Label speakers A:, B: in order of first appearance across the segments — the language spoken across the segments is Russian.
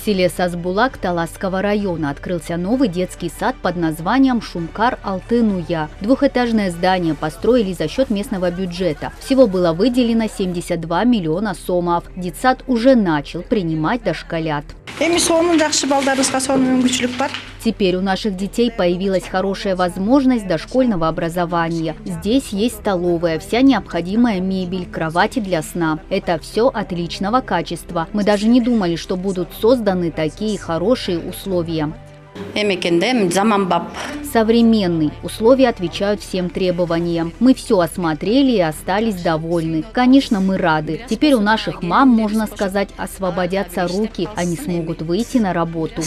A: селе Сазбулак Таласского района открылся новый детский сад под названием Шумкар Алтын-Уя. Двухэтажное здание построили за счет местного бюджета. Всего было выделено 72 миллиона сомов. Детсад уже начал принимать дошколят. Теперь у наших детей появилась хорошая возможность дошкольного образования. Здесь есть столовая, вся необходимая мебель, кровати для сна. Это все отличного качества. Мы даже не думали, что будут созданы такие хорошие условия. Современный. Условия отвечают всем требованиям. Мы все осмотрели и остались довольны. Конечно, мы рады. Теперь у наших мам, можно сказать, освободятся руки. Они смогут выйти на работу.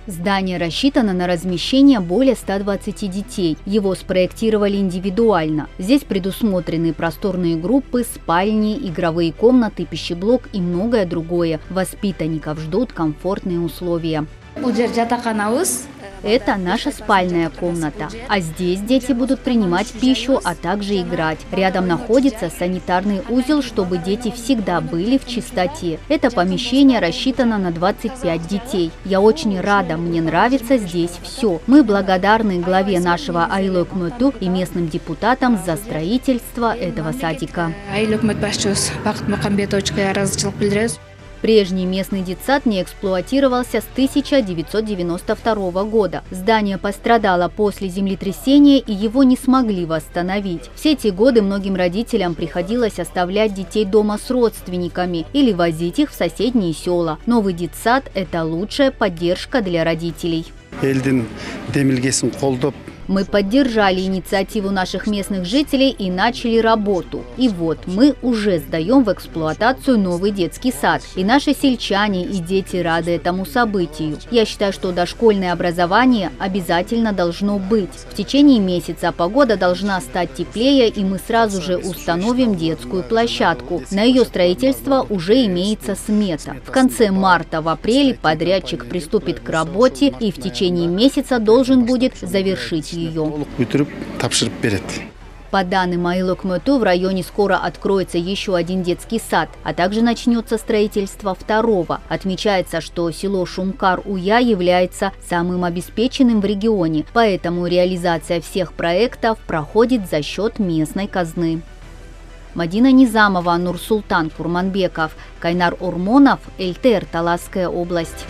A: Здание рассчитано на размещение более 120 детей. Его спроектировали индивидуально. Здесь предусмотрены просторные группы, спальни, игровые комнаты, пищеблок и многое другое. Воспитанников ждут комфортные условия. Это наша спальная комната. А здесь дети будут принимать пищу, а также играть. Рядом находится санитарный узел, чтобы дети всегда были в чистоте. Это помещение рассчитано на 25 детей. Я очень рада, мне нравится здесь все. Мы благодарны главе нашего Айлы Өкмөтү и местным депутатам за строительство этого садика. Прежний местный детсад не эксплуатировался с 1992 года. Здание пострадало после землетрясения, и его не смогли восстановить. Все эти годы многим родителям приходилось оставлять детей дома с родственниками или возить их в соседние села. Новый детсад – это лучшая поддержка для родителей. Мы поддержали инициативу наших местных жителей и начали работу. И вот мы уже сдаем в эксплуатацию новый детский сад. И наши сельчане и дети рады этому событию. Я считаю, что дошкольное образование обязательно должно быть. В течение месяца погода должна стать теплее, и мы сразу же установим детскую площадку. На ее строительство уже имеется смета. В конце марта, в апреле подрядчик приступит к работе и в течение месяца должен будет завершить ее. По данным Айлы Өкмөтү, в районе скоро откроется еще один детский сад, а также начнется строительство второго. Отмечается, что село Шумкар-Уя является самым обеспеченным в регионе, поэтому реализация всех проектов проходит за счет местной казны. Мадина Низамова, Нурсултан Курманбеков, Кайнар Ормонов, ЛТР, Таласская область.